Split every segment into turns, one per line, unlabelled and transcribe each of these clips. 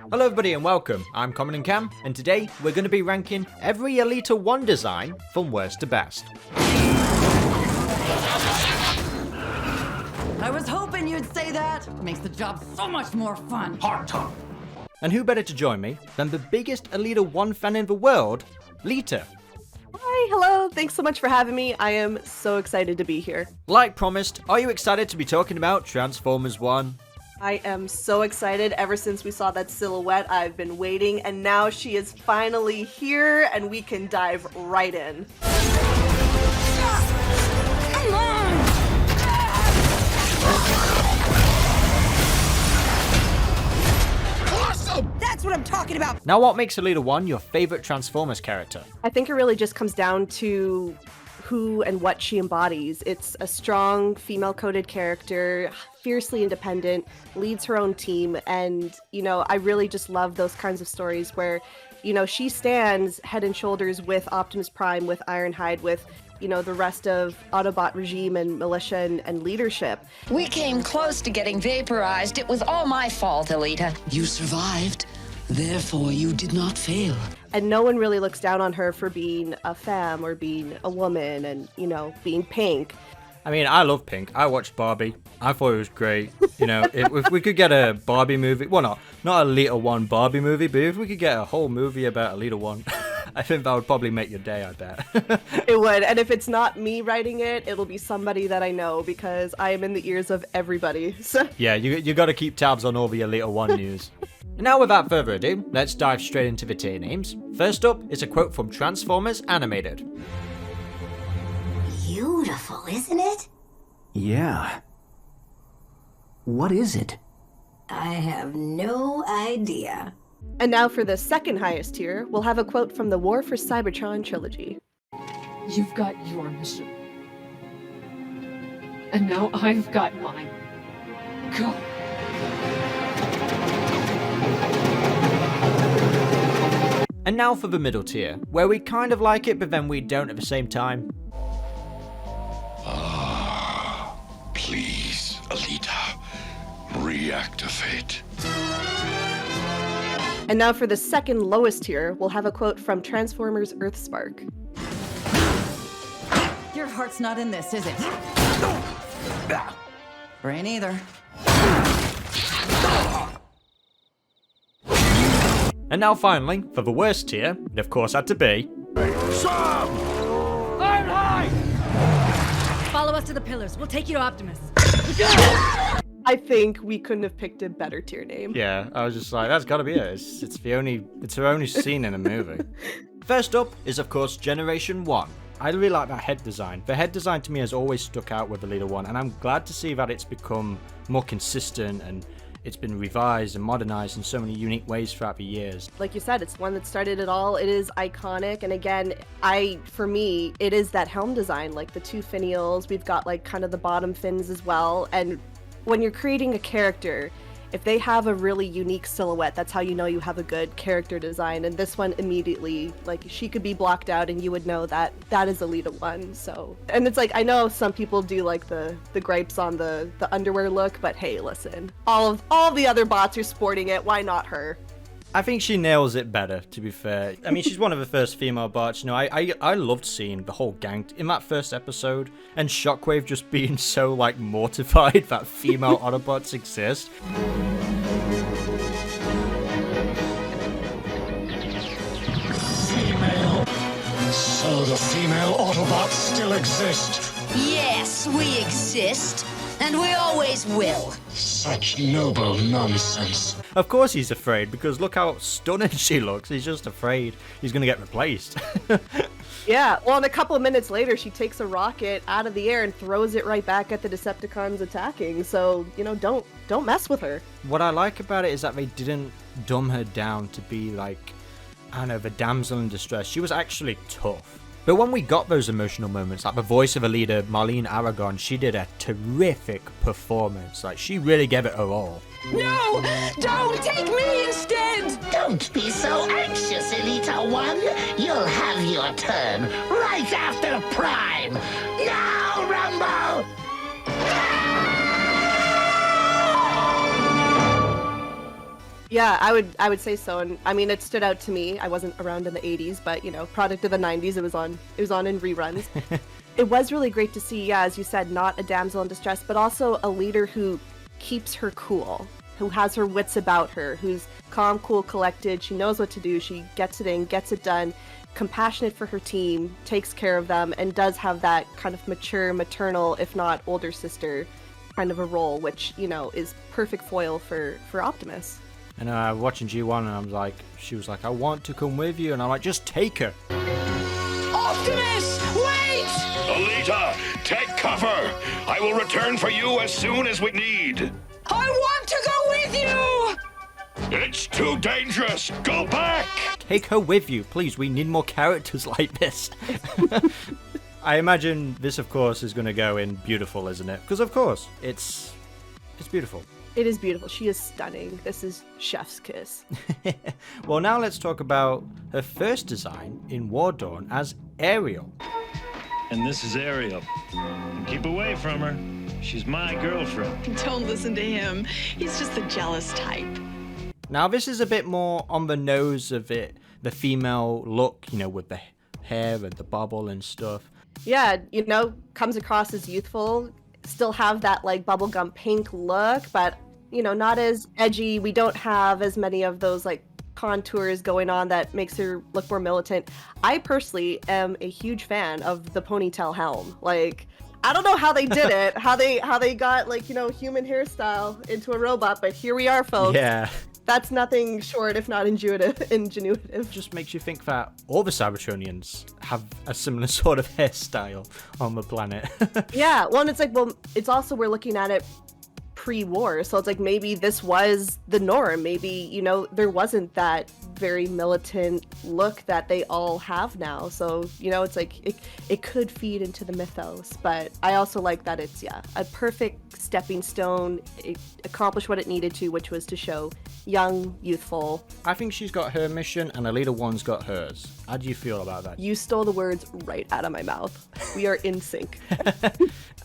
Hello everybody and welcome, I'm Comodin Cam, and today we're going to be ranking every ELITA 1 design from worst to best.
I was hoping you'd say that. Makes the job so much more fun.
Hard talk.
And who better to join me than the biggest ELITA 1 fan in the world, Lita.
Hi, hello, thanks so much for having me. I am so excited to be here.
Like promised, are you excited to be talking about Transformers 1?
I am so excited. Ever since we saw that silhouette, I've been waiting, and now she is finally here, and we can dive right in.
Come on!
Awesome!
That's what I'm talking about.
Now what makes ELITA 1 your favourite Transformers character?
I think it really just comes down to who and what she embodies. It's a strong, female-coded character, fiercely independent, leads her own team, and, you know, I really just love those kinds of stories where, you know, she stands head and shoulders with Optimus Prime, with Ironhide, with, you know, the rest of Autobot regime and militia and leadership.
We came close to getting vaporized. It was all my fault, ELITA.
You survived, therefore you did not fail.
And no one really looks down on her for being a femme or being a woman and, you know, being pink.
I mean, I love Pink. I watched Barbie. I thought it was great. You know, if we could get a Barbie movie, well, not a ELITA 1 Barbie movie, but if we could get a whole movie about ELITA 1, I think that would probably make your day, I bet.
It would, and if it's not me writing it, it'll be somebody that I know, because I am in the ears of everybody. So
Yeah, you got to keep tabs on all the ELITA 1 news. Now, without further ado, let's dive straight into the tier names. First up is a quote from Transformers Animated.
Beautiful, isn't it?
Yeah. What is it?
I have no idea.
And now for the second highest tier, we'll have a quote from the War for Cybertron trilogy.
You've got your mission. And now I've got mine. Go.
And now for the middle tier, where we kind of like it, but then we don't at the same time.
Please, ELITA, reactivate.
And now for the second lowest tier, we'll have a quote from Transformers EarthSpark.
Your heart's not in this, is it? Brain either.
And now finally, for the worst tier, it of course had to be...
Follow us to the pillars. We'll take you to Optimus.
I think we couldn't have picked a better tier name.
Yeah, I was just like, that's gotta be it. It's her only scene in a movie. First up is of course Generation 1. I really like that head design. The head design to me has always stuck out with ELITA 1, and I'm glad to see that it's become more consistent and it's been revised and modernized in so many unique ways throughout the years.
Like you said, it's one that started it all. It is iconic, and again, for me, it is that helm design, like the two finials. We've got like kind of the bottom fins as well, and when you're creating a character, if they have a really unique silhouette, that's how you know you have a good character design. And this one immediately, like, she could be blocked out and you would know that that is ELITA 1. So, and it's like, I know some people do like the gripes on the underwear look, but hey, listen, all the other bots are sporting it. Why not her?
I think she nails it better, to be fair. I mean, she's one of the first female bots. You know, I loved seeing the whole gang in that first episode, and Shockwave just being so, like, mortified that female Autobots exist.
Female. So the female Autobots still exist.
Yes, we exist. And we always will.
Such noble nonsense.
Of course he's afraid, because look how stunning she looks. He's just afraid he's going to get replaced.
Yeah, well, and a couple of minutes later, she takes a rocket out of the air and throws it right back at the Decepticons attacking. So, you know, don't mess with her.
What I like about it is that they didn't dumb her down to be like, I don't know, the damsel in distress. She was actually tough. But when we got those emotional moments, like the voice of a leader, Marlene Aragon, she did a terrific performance. Like, she really gave it her all.
No! Don't take me instead!
Don't be so anxious, ELITA 1. You'll have your turn right after Prime. Now, Rumble!
Yeah, I would say so. And I mean, it stood out to me. I wasn't around in the 80s, but you know, product of the 90s. It was on in reruns. It was really great to see, yeah, as you said, not a damsel in distress, but also a leader who keeps her cool, who has her wits about her, who's calm, cool, collected. She knows what to do. She gets it in, gets it done, compassionate for her team, takes care of them, and does have that kind of mature, maternal, if not older sister kind of a role, which, you know, is perfect foil for Optimus.
And watching G1, and I'm like, she was like, I want to come with you, and I'm like, just take her.
Optimus, wait!
ELITA, take cover! I will return for you as soon as we need.
I want to go with you!
It's too dangerous! Go back!
Take her with you, please. We need more characters like this. I imagine this, of course, is going to go in beautiful, isn't it? Because, of course, it's beautiful.
It is beautiful. She is stunning. This is chef's kiss.
Well, now let's talk about her first design in War Dawn as Ariel.
And this is Ariel. Keep away from her. She's my girlfriend.
Don't listen to him. He's just the jealous type.
Now, this is a bit more on the nose of it, the female look, you know, with the hair and the bubble and stuff.
Yeah, you know, comes across as youthful, still have that like bubblegum pink look, but you know, not as edgy. We don't have as many of those like contours going on that makes her look more militant. I personally am a huge fan of the ponytail helm. Like, I don't know how they did it, how they got like, you know, human hairstyle into a robot, but here we are, folks.
Yeah.
That's nothing short, if not ingenuitive.
Just makes you think that all the Cybertronians have a similar sort of hairstyle on the planet.
Yeah, well, and it's like, well, it's also, we're looking at it pre-war, so it's like maybe this was the norm. Maybe, you know, there wasn't that very militant look that they all have now. So, you know, it's like it could feed into the mythos, but I also like that it's, yeah, a perfect stepping stone. It accomplished what it needed to, which was to show young, youthful.
I think she's got her mission and ELITA 1's got hers. How do you feel about that?
You stole the words right out of my mouth. We are in sync.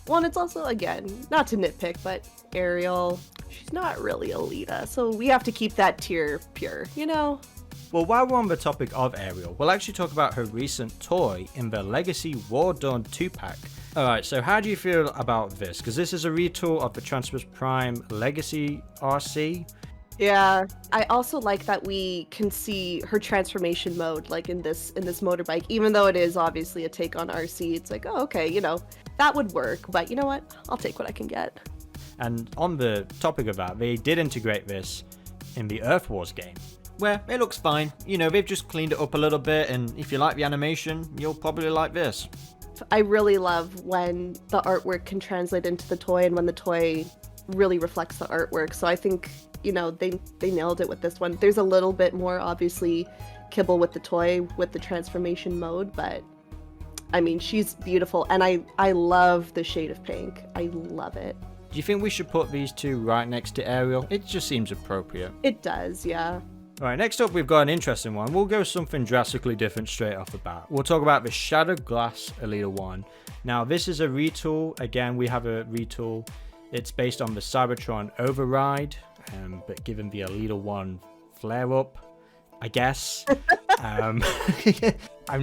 Well, and it's also, again, not to nitpick, but Ariel, she's not really ELITA, so we have to keep that tier pure, you know?
Well, while we're on the topic of Ariel, we'll actually talk about her recent toy in the Legacy War Dawn 2-pack. Alright, so how do you feel about this? Because this is a retool of the Transformers Prime Legacy RC.
Yeah, I also like that we can see her transformation mode, like in this motorbike, even though it is obviously a take on RC. It's like, oh, okay, you know, that would work, but you know what? I'll take what I can get.
And on the topic of that, they did integrate this in the Earth Wars game, where it looks fine. You know, they've just cleaned it up a little bit, and if you like the animation, you'll probably like this.
I really love when the artwork can translate into the toy and when the toy really reflects the artwork. So I think, you know, they nailed it with this one. There's a little bit more, obviously, kibble with the toy, with the transformation mode, but I mean, she's beautiful, and I love the shade of pink. I love it.
Do you think we should put these two right next to Ariel? It just seems appropriate.
It does, yeah.
Alright, next up we've got an interesting one. We'll go something drastically different straight off the bat. We'll talk about the Shattered Glass ELITA 1. Now, this is a retool. Again, we have a retool. It's based on the Cybertron Override, but given the ELITA 1 flare-up, I guess. I'm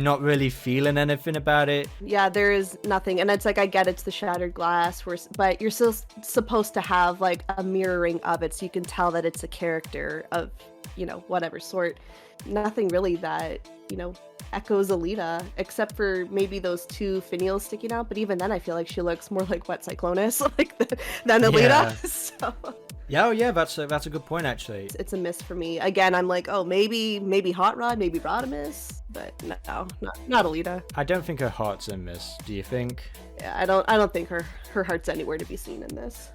not really feeling anything about it.
Yeah, there is nothing. And it's like, I get it's the shattered glass, but you're still supposed to have like a mirroring of it so you can tell that it's a character of, you know, whatever sort. Nothing really that, you know, echoes ELITA, except for maybe those two finials sticking out. But even then, I feel like she looks more like what, Cyclonus, like than ELITA. Yeah. So.
Yeah, oh yeah, that's a good point actually.
It's a miss for me. Again, I'm like, oh, maybe Hot Rod, maybe Rodimus, but no, not ELITA.
I don't think her heart's in this. Do you think?
Yeah, I don't think her heart's anywhere to be seen in this.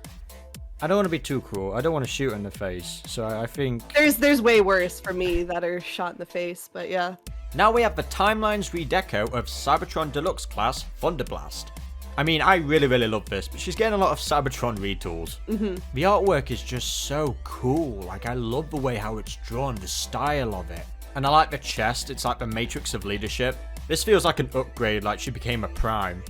I don't want to be too cruel. I don't want to shoot her in the face. So I think
there's way worse for me that are shot in the face, but yeah.
Now we have the Timelines redeco of Cybertron Deluxe Class Thunderblast. I mean, I really love this, but she's getting a lot of Cybertron retools.
Mm-hmm.
The artwork is just so cool. Like, I love the way how it's drawn, the style of it. And I like the chest. It's like the Matrix of Leadership. This feels like an upgrade, like she became a Prime.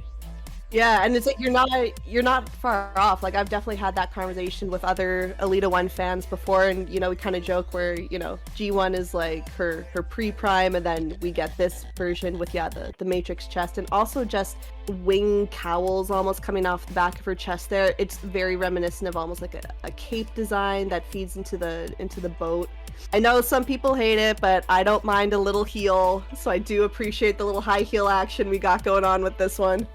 Yeah, and it's like you're not far off. Like I've definitely had that conversation with other ELITA 1 fans before, and you know, we kind of joke where, you know, G1 is like her pre-prime, and then we get this version with the matrix chest, and also just wing cowls almost coming off the back of her chest there. It's very reminiscent of almost like a cape design that feeds into the boat. I know some people hate it, but I don't mind a little heel, so I do appreciate the little high heel action we got going on with this one.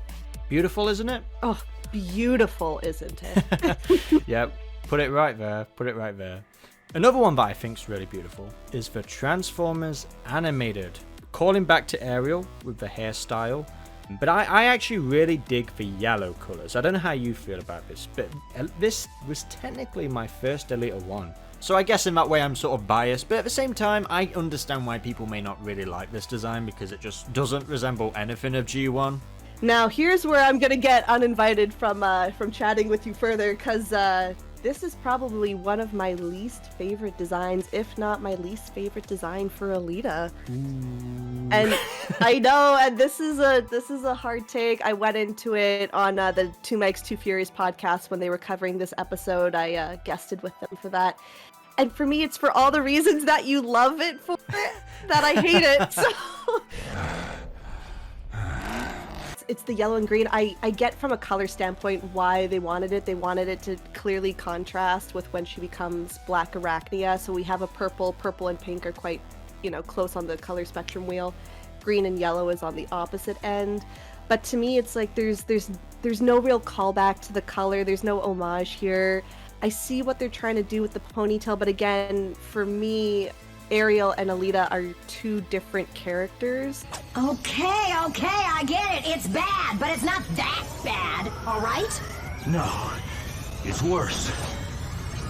Beautiful, isn't it?
Oh, beautiful, isn't it?
Yep, put it right there. Put it right there. Another one that I think is really beautiful is the Transformers Animated. Calling back to Ariel with the hairstyle. But I actually really dig the yellow colors. I don't know how you feel about this, but this was technically my first ELITA 1. So I guess in that way I'm sort of biased, but at the same time I understand why people may not really like this design because it just doesn't resemble anything of G1.
Now here's where I'm gonna get uninvited from chatting with you further, because this is probably one of my least favorite designs, if not my least favorite design for ELITA. And I know, and this is a hard take. I went into it on the Two Mikes, Two Furies podcast when they were covering this episode. I guested with them for that. And for me, it's for all the reasons that you love it for that I hate it. So it's the yellow and green. I get from a color standpoint why they wanted it. They wanted it to clearly contrast with when she becomes Black Arachnia. So we have a purple and pink are quite, you know, close on the color spectrum wheel. Green and yellow is on the opposite end. But to me, it's like there's no real callback to the color. There's no homage here. I see what they're trying to do with the ponytail, but again, for me, Ariel and ELITA are two different characters.
Okay, I get it. It's bad, but it's not that bad, all right?
No, it's worse.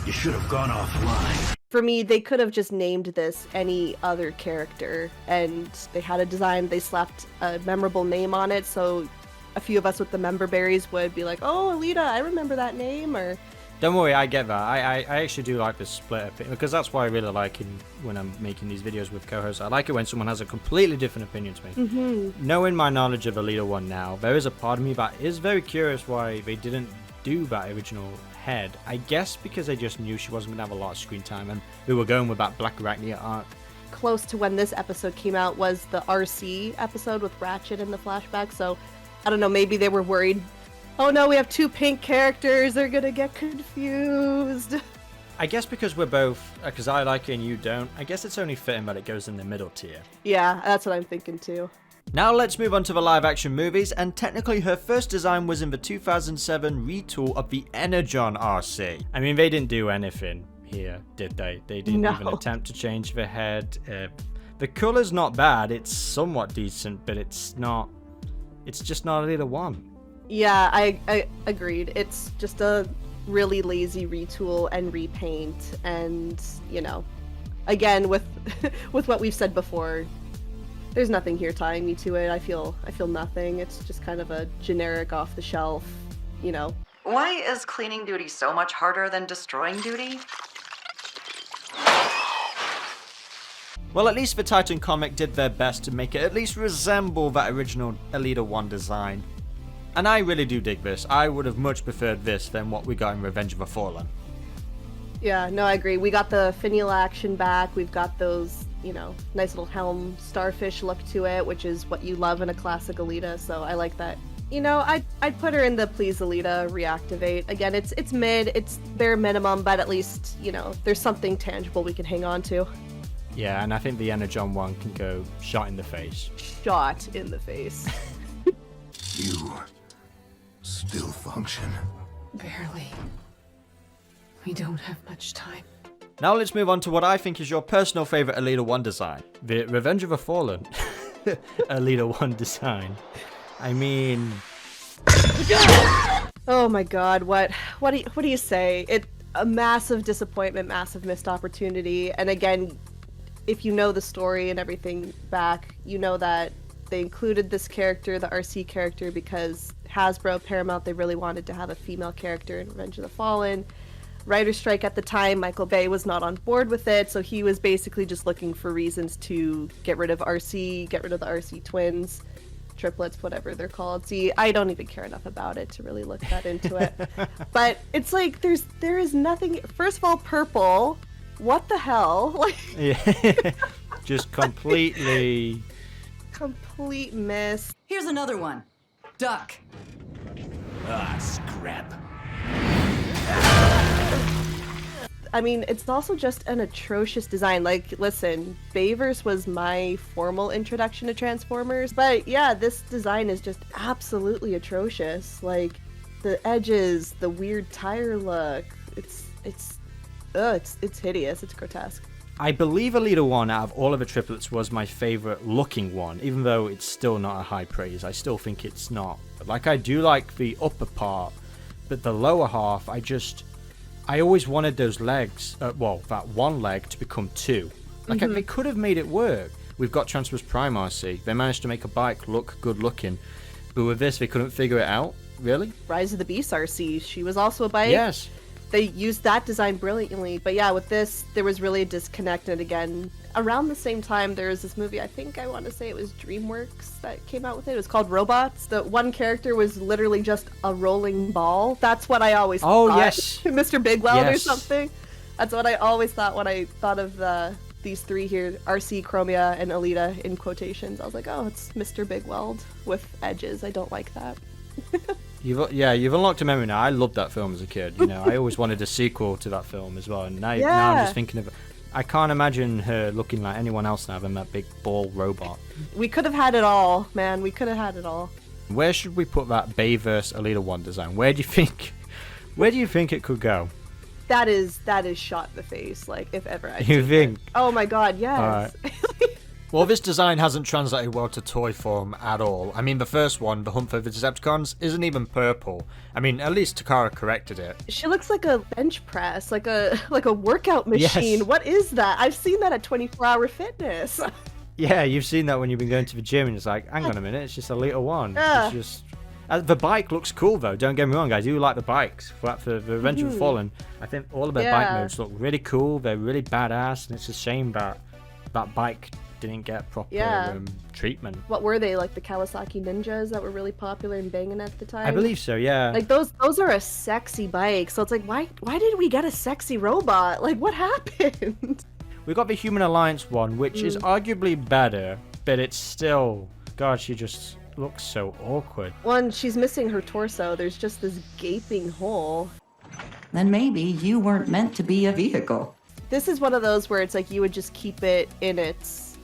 You should have gone offline.
For me, they could have just named this any other character, and they had a design, they slapped a memorable name on it, so a few of us with the member berries would be like, oh, ELITA, I remember that name, or...
Don't worry, I get that. I actually do like this split opinion, because that's why I really like when I'm making these videos with co-hosts. I like it when someone has a completely different opinion to me.
Mm-hmm.
Knowing my knowledge of ELITA 1 now, there is a part of me that is very curious why they didn't do that original head. I guess because they just knew she wasn't going to have a lot of screen time, and they were going with that Black Arachnia arc.
Close to when this episode came out was the RC episode with Ratchet in the flashback, so I don't know, maybe they were worried, oh no, we have two pink characters, they're gonna get confused.
I guess because we're both, because I like it and you don't, I guess it's only fitting that it goes in the middle tier.
Yeah, that's what I'm thinking too.
Now let's move on to the live action movies, and technically her first design was in the 2007 retool of the Energon RC. I mean, they didn't do anything here, did they? They didn't even attempt to change the head. The color's not bad, it's somewhat decent, but it's just not ELITA 1.
Yeah, I agreed. It's just a really lazy retool and repaint, and you know, again with with what we've said before, there's nothing here tying me to it. I feel nothing. It's just kind of a generic off the shelf, you know.
Why is cleaning duty so much harder than destroying duty?
Well, at least the Titan comic did their best to make it at least resemble that original ELITA 1 design. And I really do dig this. I would have much preferred this than what we got in Revenge of the Fallen.
Yeah, no, I agree. We got the finial action back. We've got those, you know, nice little helm starfish look to it, which is what you love in a classic ELITA, so I like that. You know, I'd put her in the Please ELITA reactivate. Again, it's mid, it's bare minimum, but at least, you know, there's something tangible we can hang on to.
Yeah, and I think the Energon one can go shot in the face.
Shot in the face.
You still function?
Barely. We don't have much time.
Now let's move on to what I think is your personal favorite ELITA 1 design. The Revenge of the Fallen ELITA 1 design. I mean...
Oh my god, what do you say? It's a massive disappointment, massive missed opportunity, and again, if you know the story and everything back, you know that they included this character, the RC character, because Hasbro, Paramount, they really wanted to have a female character in Revenge of the Fallen. Writer's strike at the time, Michael Bay was not on board with it, so he was basically just looking for reasons to get rid of RC, get rid of the RC twins. triplets, whatever they're called. See, I don't even care enough about it to really look that into it. But it's like there is nothing. First of all, purple. What the hell? Like,
yeah, just completely.
Complete miss.
Here's another one. Duck.
Ah, scrap.
I mean, it's also just an atrocious design. Like, listen, Bayverse was my formal introduction to Transformers, but yeah, this design is just absolutely atrocious. Like, the edges, the weird tire look, it's hideous. It's grotesque.
I believe ELITA 1 out of all of the triplets was my favorite looking one, even though it's still not a high praise. I still think it's not. Like, I do like the upper part, but the lower half, I always wanted those legs, that one leg to become two. Like, they could have made it work. We've got Transformers Prime RC. They managed to make a bike look good looking. But with this, they couldn't figure it out, really?
Rise of the Beast RC, she was also a bike.
Yes.
They used that design brilliantly. But yeah, with this, there was really a disconnect. And again, around the same time, there was this movie, I think I want to say it was DreamWorks that came out with it. It was called Robots. The one character was literally just a rolling ball. That's what I always thought.
Oh, yes.
Mr. Big Weld or something. That's what I always thought when I thought of these three here, RC, Chromia, and ELITA in quotations. I was like, oh, it's Mr. Big Weld with edges. I don't like that.
You've unlocked a memory now. I loved that film as a kid. You know, I always wanted a sequel to that film as well. And now I'm just thinking of, I can't imagine her looking like anyone else now than that big ball robot.
We could have had it all, man. We could have had it all.
Where should we put that Bayverse ELITA 1 design? Where do you think it could go?
That is shot in the face. Like, if ever I
You think?
Oh my god, yes.
Well, this design hasn't translated well to toy form at all. I mean, the first one, the Hunt for the Decepticons, isn't even purple. I mean, at least Takara corrected it.
She looks like a bench press, like a workout machine.
Yes.
What is that? I've seen that at 24-Hour Fitness.
Yeah, you've seen that when you've been going to the gym, and it's like, hang on a minute, it's just ELITA 1.
Yeah.
It's just... the bike looks cool, though. Don't get me wrong, I do like the bikes. For the Revenge of the Fallen, I think all of their bike modes look really cool. They're really badass, and it's a shame that that bike didn't get proper treatment.
What were they, like the Kawasaki Ninjas that were really popular and banging at the time?
I believe so, yeah.
Like those are a sexy bike. So it's like, why did we get a sexy robot? Like, what happened?
We got the Human Alliance one, which is arguably better, but it's still, God, she just looks so awkward.
One, she's missing her torso. There's just this gaping hole.
Then maybe you weren't meant to be a vehicle.
This is one of those where it's like you would just keep it in its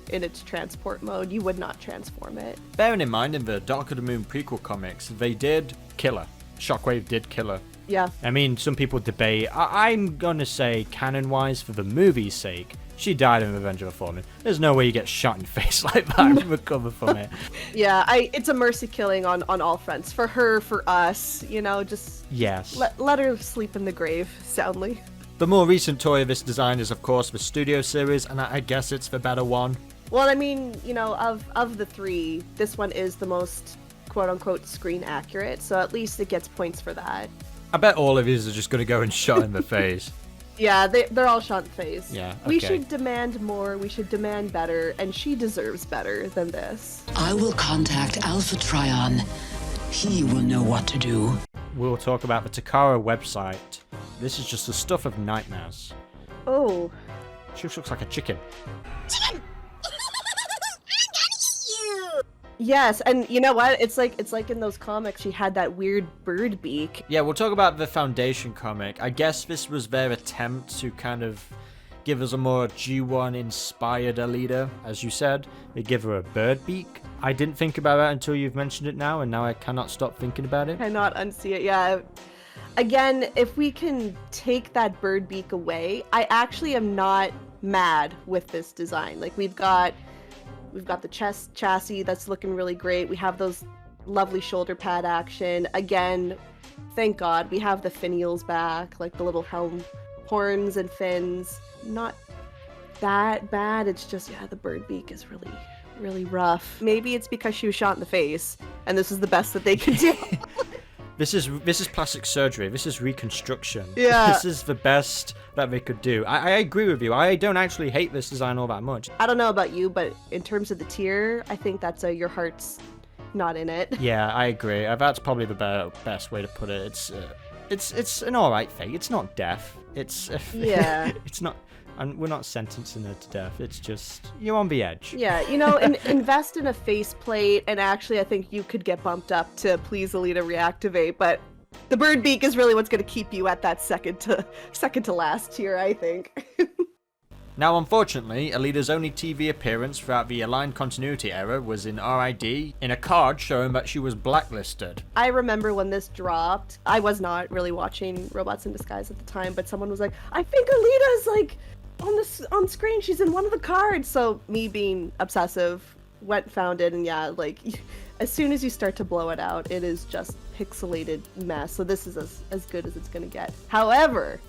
transport mode. You would not transform it.
Bearing in mind, in the Dark of the Moon prequel comics, they did kill her. Shockwave did kill her.
Yeah.
I mean, some people debate. I'm gonna say, canon-wise, for the movie's sake, she died in Revenge of the Fallen. There's no way you get shot in the face like that and recover from it.
Yeah, it's a mercy killing on all fronts. For her, for us, you know, just
yes.
Let her sleep in the grave soundly.
The more recent toy of this design is, of course, the Studio Series, and I guess it's the better one.
Well, I mean, you know, of the three, this one is the most quote-unquote screen accurate, so at least it gets points for that.
I bet all of these are just going to go and shot in the face.
Yeah, they're all shot in the face.
Yeah, okay.
We should demand more, we should demand better, and she deserves better than this.
I will contact Alpha Trion. He will know what to do.
We'll talk about the Takara website. This is just the stuff of nightmares.
Oh.
She just looks like a chicken.
Yes, and you know what? It's like in those comics, she had that weird bird beak.
Yeah, we'll talk about the Foundation comic. I guess this was their attempt to kind of give us a more G1-inspired ELITA, as you said. They give her a bird beak. I didn't think about that until you've mentioned it now, and now I cannot stop thinking about it.
Cannot unsee it, yeah. Again, if we can take that bird beak away, I actually am not mad with this design. Like, we've got the chest chassis that's looking really great. We have those lovely shoulder pad action. Again, thank God, we have the finials back, like the little helm horns and fins. Not that bad. It's just, yeah, the bird beak is really, really rough. Maybe it's because she was shot in the face, and this is the best that they could do.
This is plastic surgery. This is reconstruction.
Yeah.
This is the best that they could do. I agree with you. I don't actually hate this design all that much.
I don't know about you, but in terms of the tier, I think that's your heart's not in it.
Yeah, I agree. That's probably the best way to put it. It's an alright fate. It's not death.
Yeah.
It's not. And we're not sentencing her to death. It's just you're on the edge.
Yeah, invest in a faceplate, and actually, I think you could get bumped up to please ELITA reactivate. But the bird beak is really what's going to keep you at that second to last tier, I think.
Now, unfortunately, ELITA's only TV appearance throughout the aligned continuity era was in RID, in a card showing that she was blacklisted.
I remember when this dropped, I was not really watching Robots in Disguise at the time, but someone was like, I think ELITA's like on screen, she's in one of the cards. So me being obsessive, found it, and yeah, like as soon as you start to blow it out, it is just pixelated mess. So this is as good as it's gonna get. However,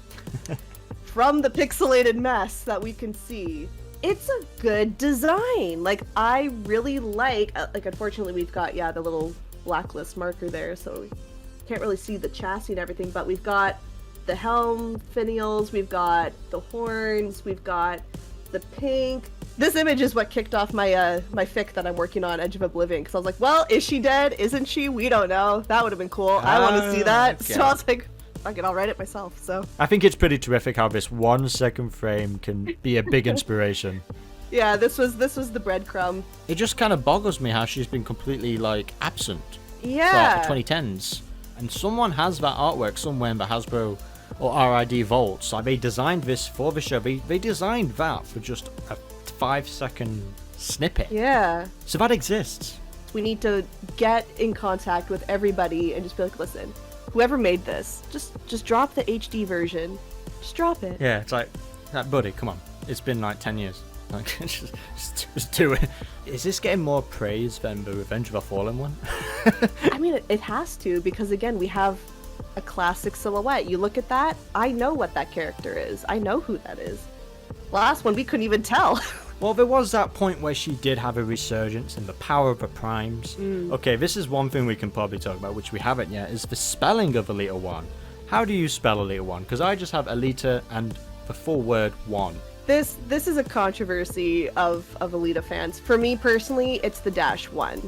from the pixelated mess that we can see, it's a good design. Like, I really like unfortunately we've got, the little blacklist marker there, so we can't really see the chassis and everything, but we've got the helm finials, we've got the horns, we've got the pink. This image is what kicked off my my fic that I'm working on, Edge of Oblivion, because I was like, well, is she dead? Isn't she? We don't know. That would have been cool. I want to see that. Okay. So I was like, fuck it, I'll write it myself. So
I think it's pretty terrific how this 1 second frame can be a big inspiration.
Yeah, this was the breadcrumb.
It just kind of boggles me how she's been completely like absent.
Yeah.
Throughout the 2010s, and someone has that artwork somewhere in the Hasbro or RID vaults. Like, they designed this for the show. They designed that for just a 5-second snippet.
Yeah.
So that exists.
We need to get in contact with everybody and just be like, listen, whoever made this, just drop the HD version. Just drop it.
Yeah, it's like, buddy, come on. It's been like 10 years. Like, just do it. Is this getting more praise than the Revenge of the Fallen one?
I mean, it has to, because again, we have a classic silhouette. You look at that, I know what that character is. I know who that is. Last one, we couldn't even tell.
Well, there was that point where she did have a resurgence in the power of the primes. Okay, this is one thing we can probably talk about, which we haven't yet, is the spelling of ELITA 1. How do you spell ELITA 1? Because I just have ELITA and the full word 1.
This is a controversy of ELITA fans. For me personally, it's the -1.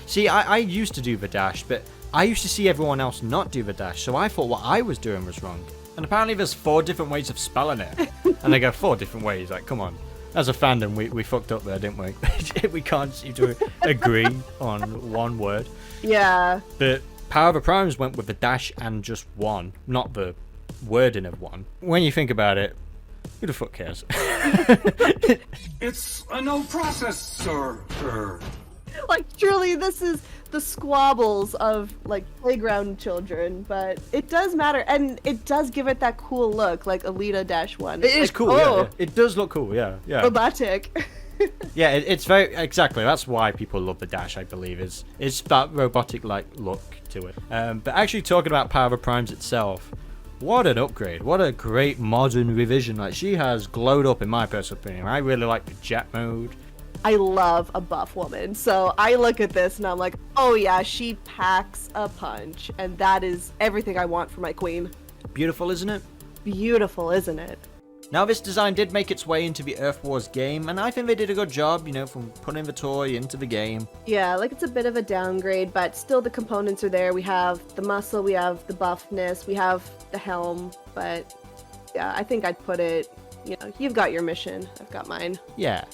See, I used to do the dash, but I used to see everyone else not do the dash, so I thought what I was doing was wrong. And apparently there's 4 different ways of spelling it. And they go 4 different ways, like, come on. As a fandom, we fucked up there, didn't we? We can't seem to agree on one word.
Yeah.
But Power of the Primes went with the dash and just 1, not the wording of 1. When you think about it, who the fuck cares?
It's a no processor.
Like, truly, this is the squabbles of, like, playground children, but it does matter, and it does give it that cool look, like ELITA-1.
It is cool, yeah. It does look cool, yeah.
Robotic.
Yeah, it's very, exactly, that's why people love the dash, I believe, it's that robotic-like look to it. But actually talking about Power of the Primes itself, what an upgrade. What a great modern revision. Like, she has glowed up, in my personal opinion. I really like the jet mode.
I love a buff woman. So I look at this and I'm like, oh yeah, she packs a punch. And that is everything I want for my queen.
Beautiful, isn't it?
Beautiful, isn't it?
Now, this design did make its way into the Earth Wars game, and I think they did a good job, from putting the toy into the game.
Yeah, like, it's a bit of a downgrade, but still the components are there. We have the muscle, we have the buffness, we have the helm, but yeah, I think I'd put it, you've got your mission, I've got mine.
Yeah.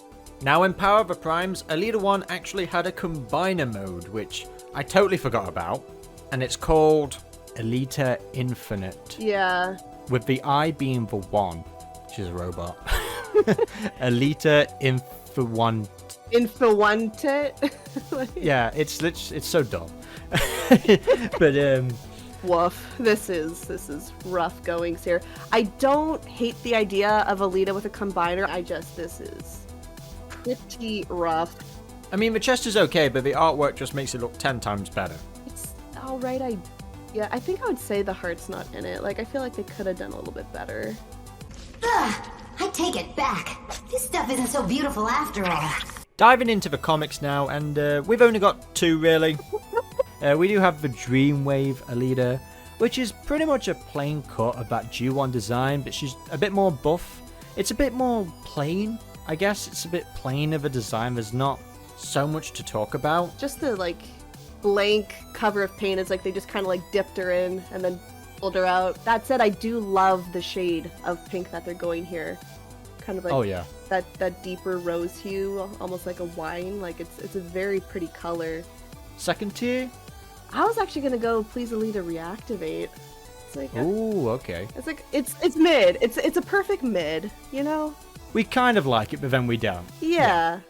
Now, in Power of the Primes, ELITA 1 actually had a combiner mode, which I totally forgot about, and it's called ELITA Infinite.
Yeah.
With the I being the 1. She's a robot. ELITA Infinite. Yeah, it's so dumb. But
woof. This is rough goings here. I don't hate the idea of ELITA with a combiner. this is pretty rough.
I mean, the chest is okay, but the artwork just makes it look 10 times better.
It's alright. I think I would say the heart's not in it. Like, I feel like they could have done a little bit better.
Ugh, I take it back. This stuff isn't so beautiful after all.
Diving into the comics now, and we've only got 2 really. We do have the Dreamwave ELITA, which is pretty much a plain cut of that G1 design, but she's a bit more buff. It's a bit more plain, I guess. It's a bit plain of a design. There's not so much to talk about.
Just the, blank cover of paint. It's like they just kind of like dipped her in and then pulled her out. That said, I do love the shade of pink that they're going here. Kind of like that deeper rose hue, almost like a wine. Like it's a very pretty color.
Second tier?
I was actually gonna go please ELITA reactivate. It's like
ooh, okay.
It's like it's mid. It's a perfect mid, you know?
We kind of like it, but then we don't.
Yeah.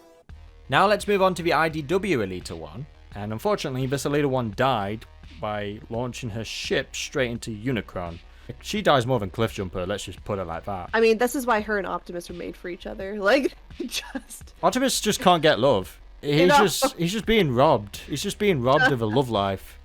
Now let's move on to the IDW ELITA one. And unfortunately, this ELITA one died by launching her ship straight into Unicron. She dies more than Cliffjumper, let's just put it like that.
I mean, this is why her and Optimus are made for each other. Like,
Optimus just can't get love. He's just being robbed. He's just being robbed of a love life.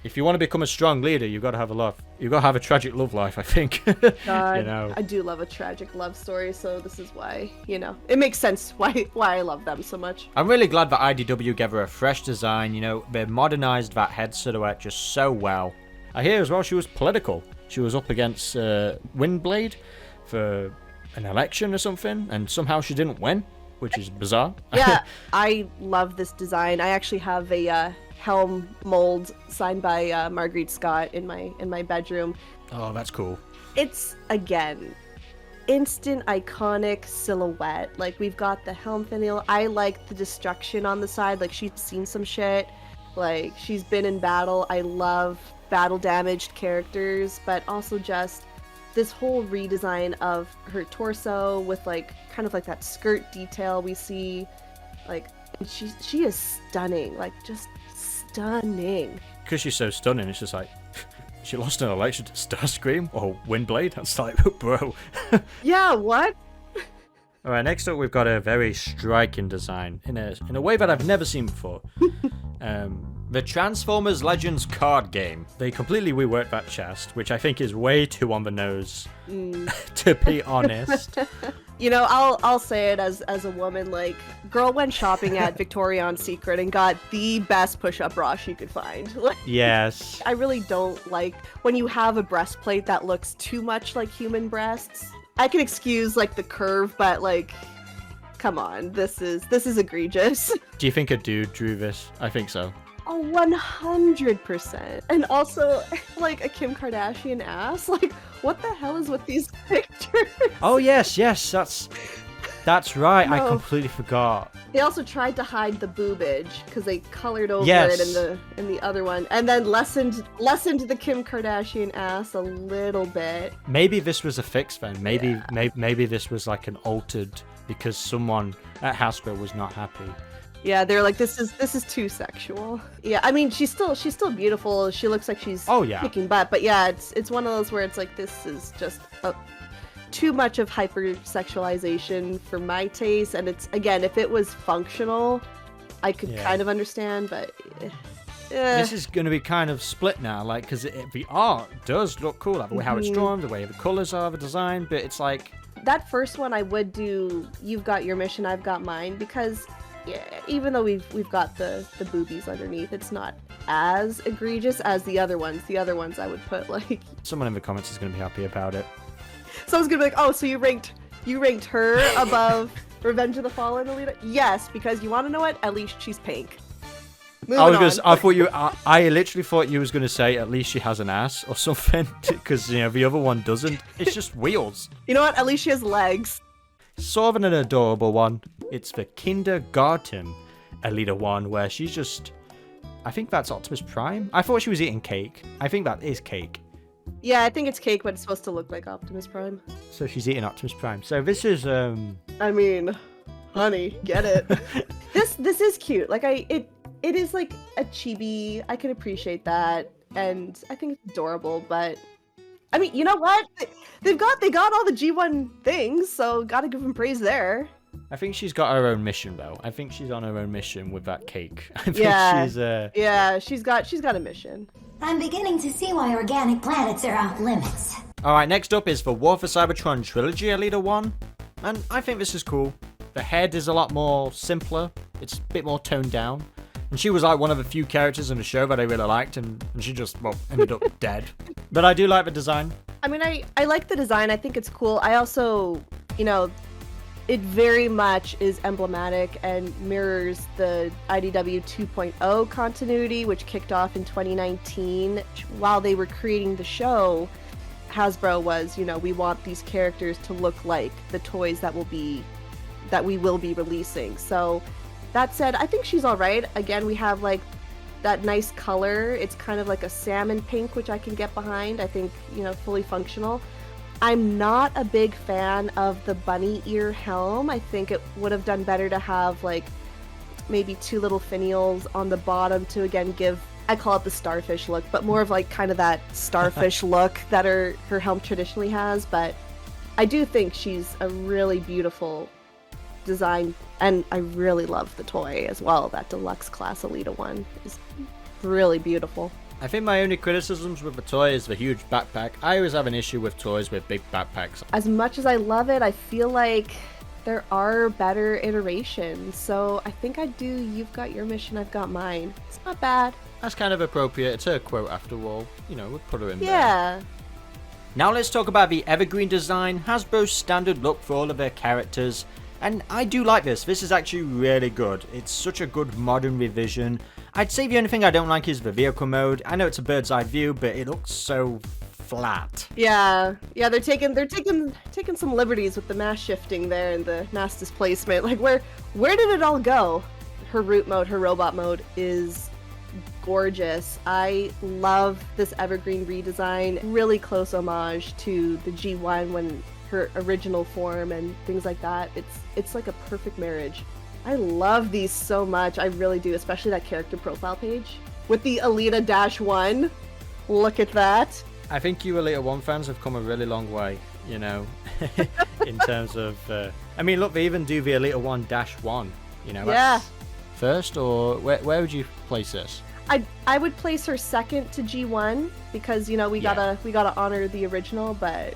If you want to become a strong leader, you've got to have a love. You've got to have a tragic love life, I think.
God,
you know.
I do love a tragic love story, so this is why, you know, it makes sense why I love them so much.
I'm really glad that IDW gave her a fresh design, you know, they modernized that head silhouette just so well. I hear as well she was political. She was up against Windblade for an election or something, and somehow she didn't win, which is bizarre.
Yeah, I love this design. I actually have a helm mold signed by Marguerite Scott in my bedroom.
Oh, that's cool.
It's, again, instant iconic silhouette. Like, we've got the helm finial. I like the destruction on the side. Like, she's seen some shit. Like, she's been in battle. I love battle damaged characters, but also just this whole redesign of her torso with like kind of like that skirt detail we see. Like, she is stunning. Like, just stunning.
Because she's so stunning, it's just like she lost an election to Starscream or Windblade. That's like, bro.
Yeah, what?
All right, next up we've got a very striking design in a way that I've never seen before. The Transformers Legends card game. They completely reworked that chest, which I think is way too on the nose, to be honest.
You know, I'll say it as a woman, like, girl went shopping at Victoria's Secret and got the best push-up bra she could find. Like,
yes.
I really don't like when you have a breastplate that looks too much like human breasts. I can excuse, like, the curve, but, like, come on, this is egregious.
Do you think a dude drew this? I think so.
Oh, 100%. And also, like, a Kim Kardashian ass. Like, what the hell is with these pictures?
Oh, yes, that's right.
No.
I completely forgot.
They also tried to hide the boobage because they colored over it in the other one, and then lessened the Kim Kardashian ass a little bit.
Maybe this was a fix then. Maybe this was like an altered because someone at Hasbro was not happy.
Yeah, they're like, this is too sexual. Yeah, I mean, she's still beautiful. She looks like she's kicking butt, but yeah, it's one of those where it's like, this is just too much of hypersexualization for my taste. And it's, again, if it was functional, I could kind of understand, but
this is going to be kind of split now, like, because the art does look cool, like the way how it's drawn, the way the colors are, the design, but it's like
that first one I would do. You've got your mission, I've got mine, because. Yeah, even though we've got the boobies underneath, it's not as egregious as the other ones. The other ones I would put like.
Someone in the comments is going to be happy about it.
Someone's going to be like, oh, so you ranked her above Revenge of the Fallen, ELITA? Yes, because you want to know what? At least she's pink.
I literally thought you was going to say at least she has an ass or something, because you know the other one doesn't. It's just wheels.
You know what? At least she has legs.
Sort of an adorable one. It's the Kindergarten ELITA one, where she's just... I think that's Optimus Prime. I thought she was eating cake. I think that is cake.
Yeah, I think it's cake, but it's supposed to look like Optimus Prime.
So she's eating Optimus Prime. So this is...
I mean, honey, get it. This is cute. Like, it is like a chibi. I can appreciate that. And I think it's adorable, but... I mean, you know what? They got all the G1 things, so gotta give them praise there.
I think she's got her own mission, though. I think she's on her own mission with that cake. I think
she's got a mission.
I'm beginning to see why organic planets are off limits.
Alright, next up is the War for Cybertron Trilogy ELITA one. And I think this is cool. The head is a lot more simpler. It's a bit more toned down. And she was like one of the few characters in the show that I really liked, and she just, well, ended up dead. But I do like the design.
I mean, I like the design. I think it's cool. I also, you know, it very much is emblematic and mirrors the IDW 2.0 continuity, which kicked off in 2019. While they were creating the show, Hasbro was, we want these characters to look like the toys that we will be releasing. So that said, I think she's all right. Again, we have like that nice color. It's kind of like a salmon pink, which I can get behind. I think, fully functional. I'm not a big fan of the bunny ear helm. I think it would have done better to have like maybe 2 little finials on the bottom to again give, I call it the starfish look, but more of like kind of that starfish look that her helm traditionally has. But I do think she's a really beautiful design, and I really love the toy as well. That deluxe class ELITA one is really beautiful.
I think my only criticisms with the toy is the huge backpack. I always have an issue with toys with big backpacks.
As much as I love it, I feel like there are better iterations. So I think I do You've Got Your Mission, I've Got Mine. It's not bad.
That's kind of appropriate. It's her quote after all. We'll put her in there.
Yeah.
Now let's talk about the Evergreen design, Hasbro's standard look for all of their characters. And I do like this. This is actually really good. It's such a good modern revision. I'd say the only thing I don't like is the vehicle mode. I know it's a bird's eye view, but it looks so flat.
Yeah, they're taking some liberties with the mass shifting there and the mass displacement. Like where did it all go? Her root mode, her robot mode is gorgeous. I love this Evergreen redesign. Really close homage to the G1 when her original form and things like that. It's like a perfect marriage. I love these so much. I really do, especially that character profile page with the ELITA-1. Look at that.
I think you ELITA 1 fans have come a really long way, in terms of... look, they even do the ELITA 1-1,
Yeah.
First, or where would you place this?
I would place her second to G1 because, we gotta honor the original, but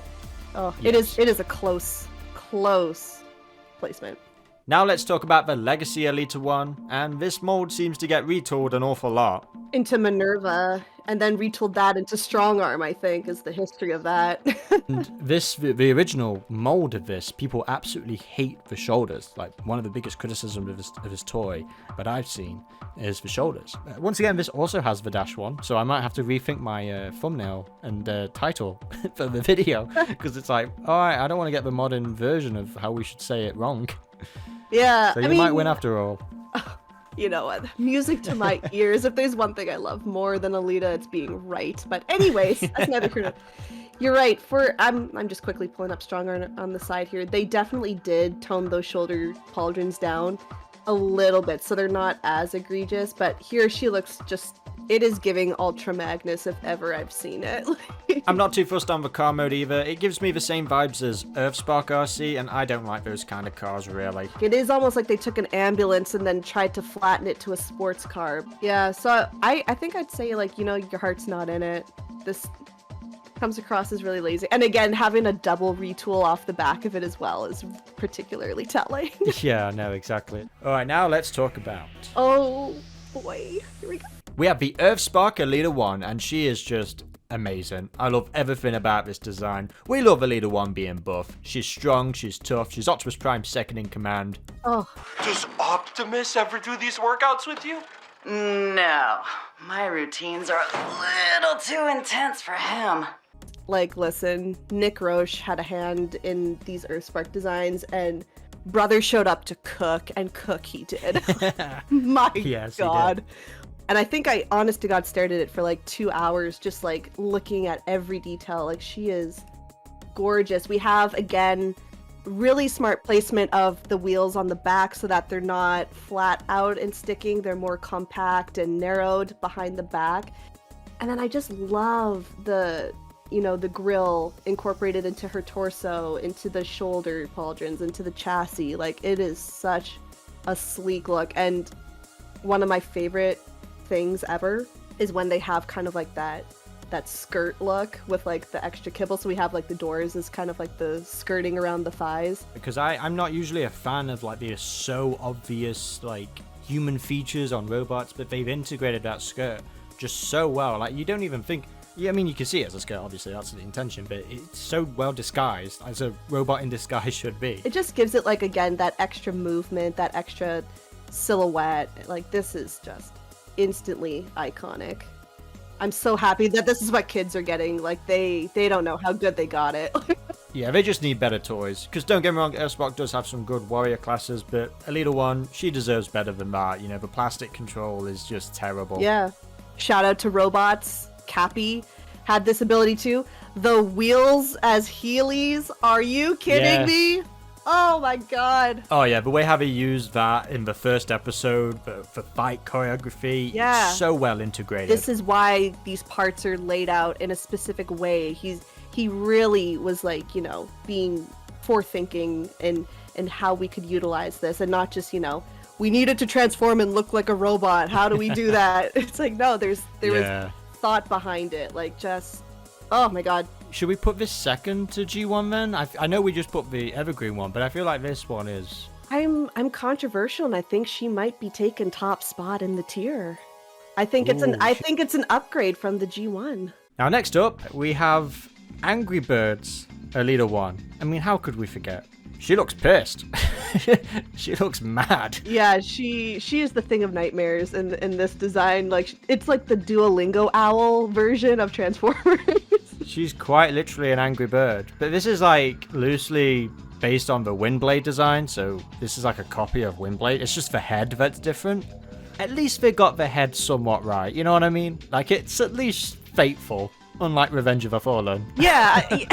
yes. It is a close placement.
Now let's talk about the Legacy ELITA 1, and this mold seems to get retooled an awful lot.
Into Minerva, and then retooled that into Strong Arm, I think, is the history of that.
And the original mold of this, people absolutely hate the shoulders. Like, one of the biggest criticisms of this toy that I've seen is the shoulders. Once again, this also has the -1, so I might have to rethink my thumbnail and title for the video, because it's like, alright, I don't want to get the modern version of how we should say it wrong.
Yeah,
so you might win after all.
You know what? Music to my ears. If there's one thing I love more than ELITA, it's being right. But anyways, that's neither here nor. You're right. I'm just quickly pulling up Stronger on the side here. They definitely did tone those shoulder pauldrons down a little bit, so they're not as egregious. But here she looks just. It is giving Ultra Magnus if ever I've seen it.
I'm not too fussed on the car mode either. It gives me the same vibes as EarthSpark RC, and I don't like those kind of cars, really.
It is almost like they took an ambulance and then tried to flatten it to a sports car. Yeah, so I think I'd say, your heart's not in it. This comes across as really lazy. And again, having a double retool off the back of it as well is particularly telling.
Yeah, no, exactly. All right, now let's talk about...
Oh, boy. Here we go.
We have the EarthSpark ELITA 1, and she is just amazing. I love everything about this design. We love ELITA 1 being buff. She's strong, she's tough, she's Optimus Prime's second in command.
Oh.
Does Optimus ever do these workouts with you?
No. My routines are a little too intense for him.
Listen, Nick Roche had a hand in these EarthSpark designs, and brother showed up to cook, and cook he did. My
yes,
God.
He did.
And I think I, honest to God, stared at it for 2 hours, just looking at every detail. She is gorgeous. We have, again, really smart placement of the wheels on the back so that they're not flat out and sticking. They're more compact and narrowed behind the back. And then I just love the grille incorporated into her torso, into the shoulder pauldrons, into the chassis. It is such a sleek look. And one of my favorite things ever is when they have kind of that skirt look with the extra kibble. So we have the doors is kind of the skirting around the thighs.
Because I'm not usually a fan of the so obvious human features on robots, but they've integrated that skirt just so well. You don't even think, Yeah, I mean, you can see it as a skirt, obviously, that's the intention, but it's so well disguised, as a robot in disguise should be.
It just gives it, like, again, that extra movement, that extra silhouette. Like, this is just instantly iconic. I'm so happy that this is what kids are getting. Like, they don't know how good they got it.
Yeah, they just need better toys. Because don't get me wrong, EarthSpark does have some good warrior classes, but ELITA 1, she deserves better than that. You know, the plastic control is just terrible.
Yeah. Shout out to robots. Cappy had this ability too. The wheels as Heelys. Are you kidding me? Oh my god.
Oh yeah, the way how they used that in the first episode for fight choreography,
yeah,
so well integrated.
This is why these parts are laid out in a specific way. He really was like, you know, being forethinking in how we could utilize this, and not just, you know, we needed to transform and look like a robot. How do we do that? It's like, no, there was thought behind it. Like, just, oh my god.
Should we put this second to G1 then? I know we just put the Evergreen one, but I feel like this one is...
I'm controversial, and I think she might be taking top spot in the tier. I think it's an upgrade from the G1.
Now next up, we have Angry Birds ELITA 1. I mean, how could we forget? She looks pissed. She looks mad.
Yeah, she is the thing of nightmares in this design. Like, it's like the Duolingo owl version of Transformers.
She's quite literally an angry bird. But this is like loosely based on the Windblade design, so this is like a copy of Windblade. It's just the head that's different. At least they got the head somewhat right, you know what I mean? Like, it's at least fateful, unlike Revenge of the Fallen.
Yeah,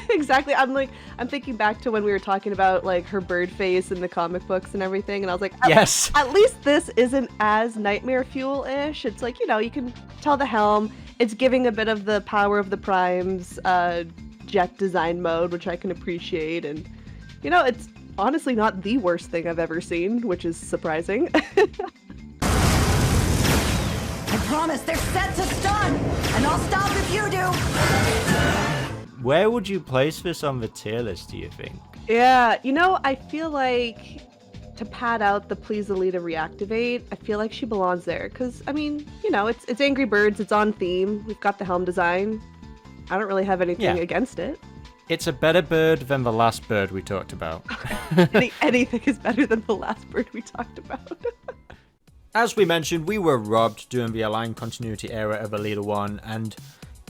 exactly. I'm thinking back to when we were talking about like her bird face in the comic books and everything, and I was like,
yes,
at least this isn't as Nightmare Fuel-ish. It's like, you know, you can tell the helm. It's giving a bit of the Power of the Primes jet design mode, which I can appreciate, and you know, it's honestly not the worst thing I've ever seen, which is surprising.
I promise they're set to stun, and I'll stop if you do.
Where would you place this on the tier list, do you think?
Yeah, you know, I feel like to pad out the Please ELITA Reactivate, I feel like she belongs there. Because, I mean, you know, it's Angry Birds, it's on theme, we've got the helm design. I don't really have anything against it.
It's a better bird than the last bird we talked about.
Anything is better than the last bird we talked about.
As we mentioned, we were robbed during the Aligned Continuity era of ELITA 1, and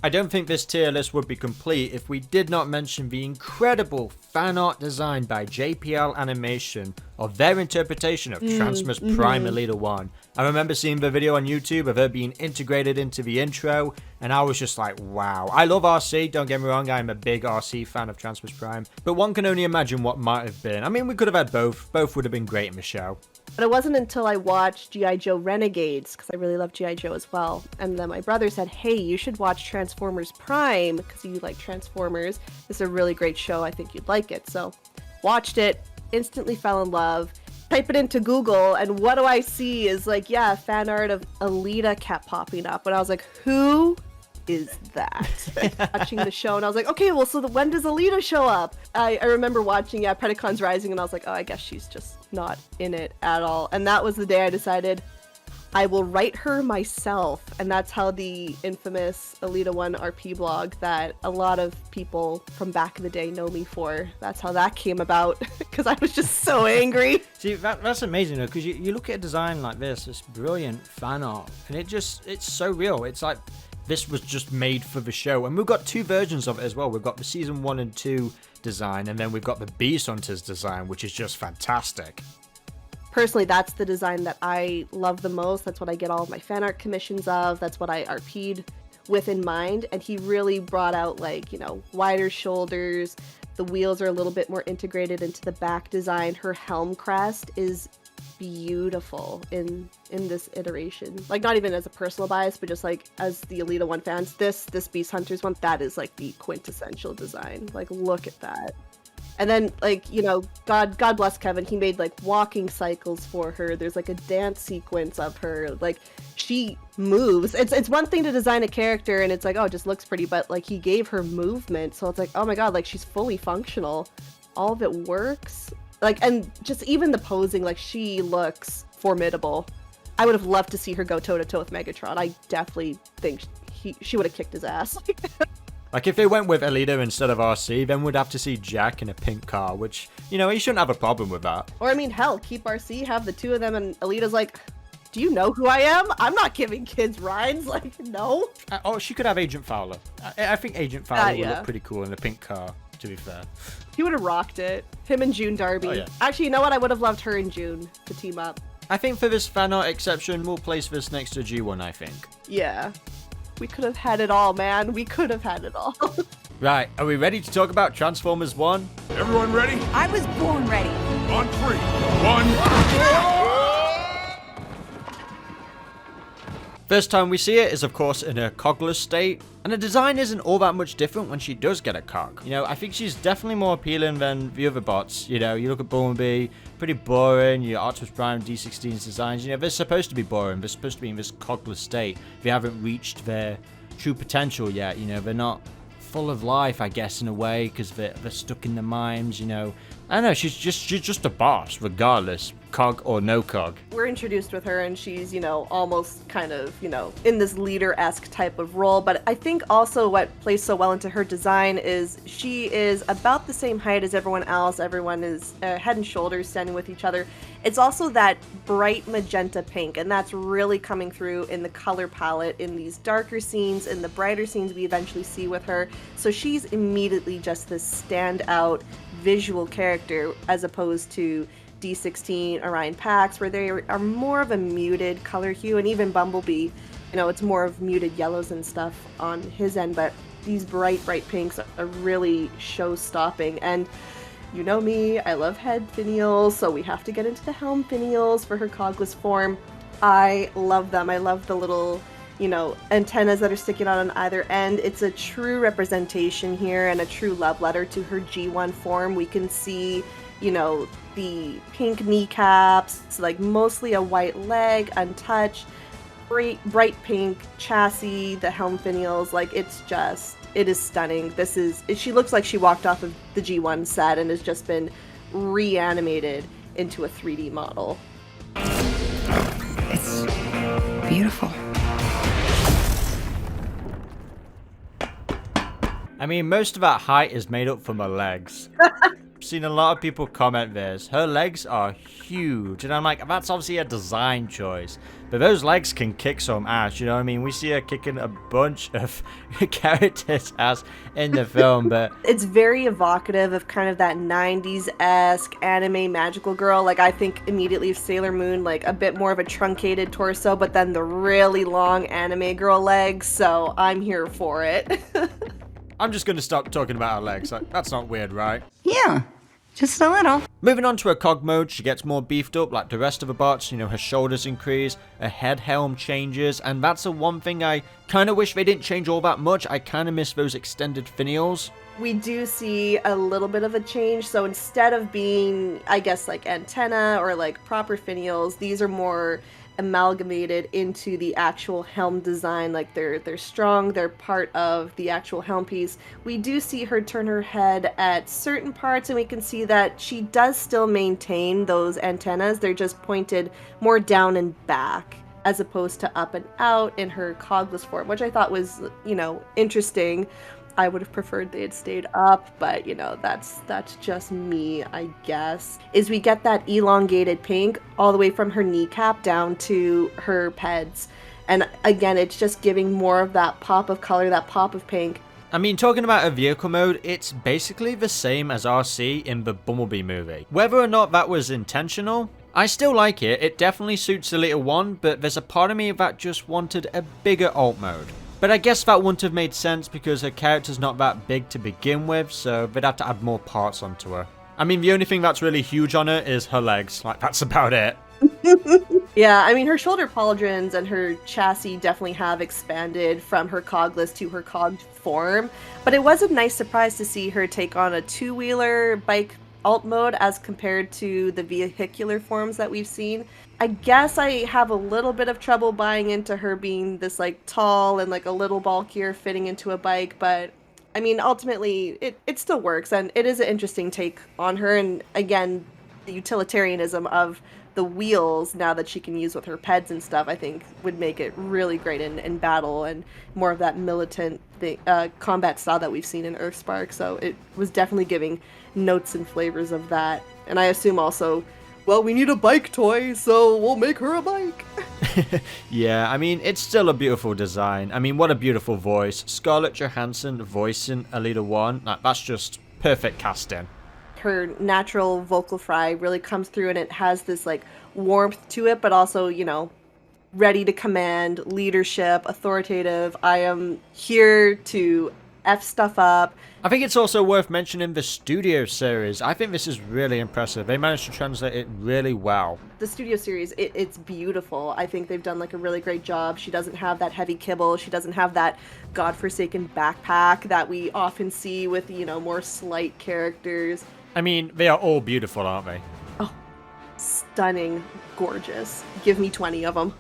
I don't think this tier list would be complete if we did not mention the incredible fan art design by JPL Animation of their interpretation of Transmus Prime ELITA 1. I remember seeing the video on YouTube of her being integrated into the intro, and I was just like, wow. I love RC, don't get me wrong, I'm a big RC fan of Transmus Prime, but one can only imagine what might have been. I mean, we could have had both. Both would have been great in the show.
But it wasn't until I watched G.I. Joe Renegades, because I really love G.I. Joe as well, and then my brother said, hey, you should watch Transformers Prime, because you like Transformers. This is a really great show, I think you'd like it. So, watched it, instantly fell in love, type it into Google, and what do I see is like, yeah, fan art of ELITA kept popping up, and I was like, who is that? Watching the show, and I was like, okay, well, so when does ELITA show up? I remember watching, Predacons Rising, and I was like, oh, I guess she's just not in it at all. And that was the day I decided I will write her myself, and that's how the infamous ELITA 1 RP blog that a lot of people from back in the day know me for, that's how that came about, because I was just so angry.
See, that's amazing, though, because you look at a design like this, it's brilliant fan art, and it's so real. It's like this was just made for the show, and we've got two versions of it as well. We've got the season 1 and 2 design, and then we've got the Beast Hunters design, which is just fantastic.
Personally, that's the design that I love the most. That's what I get all of my fan art commissions of. That's what I RP'd with in mind. And he really brought out, like, you know, wider shoulders. The wheels are a little bit more integrated into the back design. Her helm crest is beautiful in this iteration. Like, not even as a personal bias, but just like as the ELITA 1 fans, this Beast Hunters one, that is like the quintessential design. Like, look at that. And then, like, you know, God bless Kevin, he made like walking cycles for her. There's like a dance sequence of her. Like, she moves. It's one thing to design a character and it's like, oh, it just looks pretty, but like he gave her movement, so it's like, oh my god, like she's fully functional. All of it works. Like, and just even the posing, like, she looks formidable. I would have loved to see her go toe-to-toe with Megatron. I definitely think she would have kicked his ass.
Like, if they went with ELITA instead of RC, then we'd have to see Jack in a pink car, which, you know, he shouldn't have a problem with that.
Or, I mean, hell, keep RC, have the two of them, and ELITA's like, do you know who I am? I'm not giving kids rides. Like, no.
Oh, she could have Agent Fowler. I think Agent Fowler would look pretty cool in a pink car, to be fair.
He would have rocked it. Him and June Darby.
Oh, yeah.
Actually, you know what? I would have loved her and June to team up.
I think for this fan art exception, we'll place this next to G1, I think.
Yeah. We could have had it all, man. We could have had it all.
Right, are we ready to talk about Transformers 1?
Everyone ready?
I was born ready.
On 3, 1.
First time we see it is, of course, in her cogless state, and the design isn't all that much different when she does get a cog. You know, I think she's definitely more appealing than the other bots. You know, you look at Bumblebee, pretty boring. Your Optimus Prime, D16's designs, you know, they're supposed to be boring. They're supposed to be in this cogless state. They haven't reached their true potential yet. You know, they're not full of life, I guess, in a way, because they're stuck in the mimes, you know. I don't know, she's just a boss, regardless, cog or no cog.
We're introduced with her and she's, you know, almost kind of, you know, in this leader-esque type of role, but I think also what plays so well into her design is she is about the same height as everyone else. Everyone is head and shoulders standing with each other. It's also that bright magenta pink, and that's really coming through in the color palette in these darker scenes, in the brighter scenes we eventually see with her. So she's immediately just this standout visual character as opposed to D16, Orion Pax, where they are more of a muted color hue, and even Bumblebee, you know, it's more of muted yellows and stuff on his end, but these bright pinks are really show-stopping. And you know me, I love head finials, so we have to get into the helm finials for her cogless form. I love them. I love the little, you know, antennas that are sticking out on either end. It's a true representation here and a true love letter to her G1 form. We can see, you know, the pink kneecaps, like mostly a white leg, untouched, bright pink chassis, the helm finials, like it's just, it is stunning. She looks like she walked off of the G1 set and has just been reanimated into a 3D model.
It's beautiful.
I mean, most of that height is made up from her legs. I've seen a lot of people comment this. Her legs are huge, and I'm like, that's obviously a design choice. But those legs can kick some ass, you know what I mean? We see her kicking a bunch of characters' ass in the film, but...
It's very evocative of kind of that 90s-esque anime magical girl. Like, I think immediately of Sailor Moon, like a bit more of a truncated torso, but then the really long anime girl legs, so I'm here for it.
I'm just going to stop talking about her legs. That's not weird, right?
Yeah, just a little.
Moving on to her cog mode, she gets more beefed up like the rest of the bots. You know, her shoulders increase, her head helm changes, and that's the one thing I kind of wish they didn't change all that much. I kind of miss those extended finials.
We do see a little bit of a change, so instead of being, I guess, like antenna or like proper finials, these are more amalgamated into the actual helm design. Like they're strong, they're part of the actual helm piece. We do see her turn her head at certain parts, and we can see that she does still maintain those antennas. They're just pointed more down and back as opposed to up and out in her cogless form, which I thought was, you know, interesting. I would have preferred they had stayed up, but you know, that's just me, I guess. Is we get that elongated pink all the way from her kneecap down to her peds. And again, it's just giving more of that pop of color, that pop of pink.
I mean, talking about a vehicle mode, it's basically the same as RC in the Bumblebee movie. Whether or not that was intentional, I still like it. It definitely suits the little one, but there's a part of me that just wanted a bigger alt mode. But I guess that wouldn't have made sense because her character's not that big to begin with, so they'd have to add more parts onto her. I mean, the only thing that's really huge on her is her legs. Like, that's about it.
Yeah, I mean, her shoulder pauldrons and her chassis definitely have expanded from her cogless to her cogged form, but it was a nice surprise to see her take on a two-wheeler bike alt mode as compared to the vehicular forms that we've seen. I guess I have a little bit of trouble buying into her being this like tall and like a little bulkier fitting into a bike, but I mean, ultimately it still works, and it is an interesting take on her. And again, The utilitarianism of the wheels, now that she can use with her peds and stuff, I think would make it really great in battle and more of that militant combat style that we've seen in EarthSpark. So it was definitely giving notes and flavors of that. And I assume also, well, we need a bike toy, so we'll make her a bike.
Yeah, I mean, it's still a beautiful design. I mean, what a beautiful voice. Scarlett Johansson voicing ELITA 1, that's just perfect casting.
Her natural vocal fry really comes through, and it has this like warmth to it, but also, you know, ready to command, leadership, authoritative. I am here to F stuff up.
I think it's also worth mentioning the studio series. I think this is really impressive. They managed to translate it really well.
The studio series, it's beautiful. I think they've done like a really great job. She doesn't have that heavy kibble. She doesn't have that godforsaken backpack that we often see with, you know, more slight characters.
I mean, they are all beautiful, aren't they?
Oh, stunning, gorgeous. Give me 20 of them.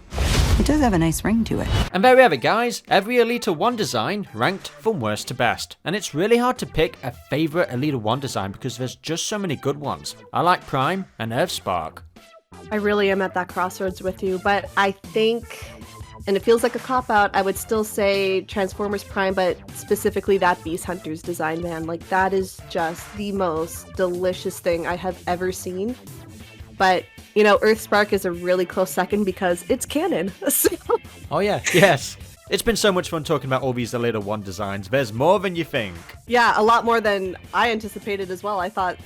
It does have a nice ring to it.
And there we have it, guys. Every ELITA 1 design ranked from worst to best. And it's really hard to pick a favourite ELITA 1 design because there's just so many good ones. I like Prime and EarthSpark.
I really am at that crossroads with you, but I think, and it feels like a cop-out, I would still say Transformers Prime, but specifically that Beast Hunters design, man. Like, that is just the most delicious thing I have ever seen. But, you know, EarthSpark is a really close second because it's canon.
Oh yeah, yes. It's been so much fun talking about all these ELITA 1 designs. There's more than you think.
Yeah, a lot more than I anticipated as well. I thought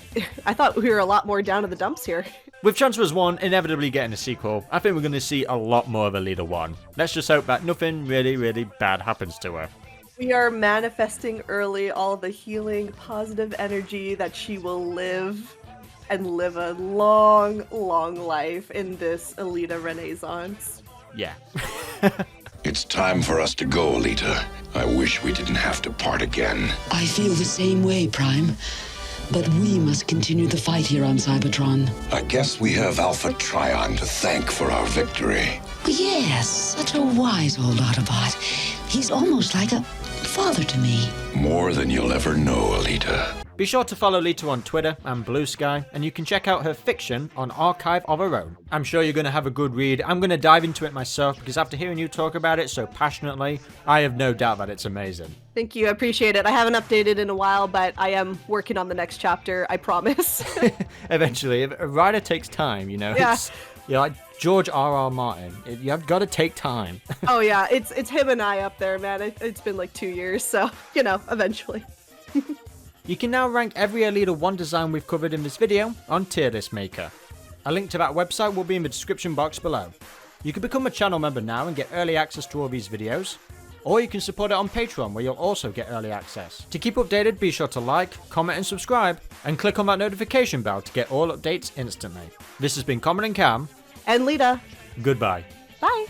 we were a lot more down to the dumps here.
With Transformers 1 inevitably getting a sequel, I think we're going to see a lot more of ELITA 1. Let's just hope that nothing really, really bad happens to her.
We are manifesting early all the healing, positive energy that she will live and live a long, long life in this ELITA Renaissance.
Yeah.
It's time for us to go, ELITA. I wish we didn't have to part again.
I feel the same way, Prime. But we must continue the fight here on Cybertron.
I guess we have Alpha Trion to thank for our victory.
Yes, such a wise old Autobot. He's almost like a father to me.
More than you'll ever know, ELITA.
Be sure to follow ELITA on Twitter and Blue Sky, and you can check out her fiction on Archive of Her Own. I'm sure you're going to have a good read. I'm going to dive into it myself because after hearing you talk about it so passionately, I have no doubt that it's amazing.
Thank you, I appreciate it. I haven't updated in a while, but I am working on the next chapter, I promise.
Eventually, a writer takes time, you know.
Yeah.
You're like George R.R. Martin. You've got to take time.
Oh yeah, it's him and I up there, man. It's been like 2 years, so, you know, eventually.
You can now rank every ELITA 1 design we've covered in this video on Tier List Maker. A link to that website will be in the description box below. You can become a channel member now and get early access to all these videos, or you can support it on Patreon where you'll also get early access. To keep updated, be sure to like, comment and subscribe, and click on that notification bell to get all updates instantly. This has been Comodin Cam
and Lita.
Goodbye.
Bye.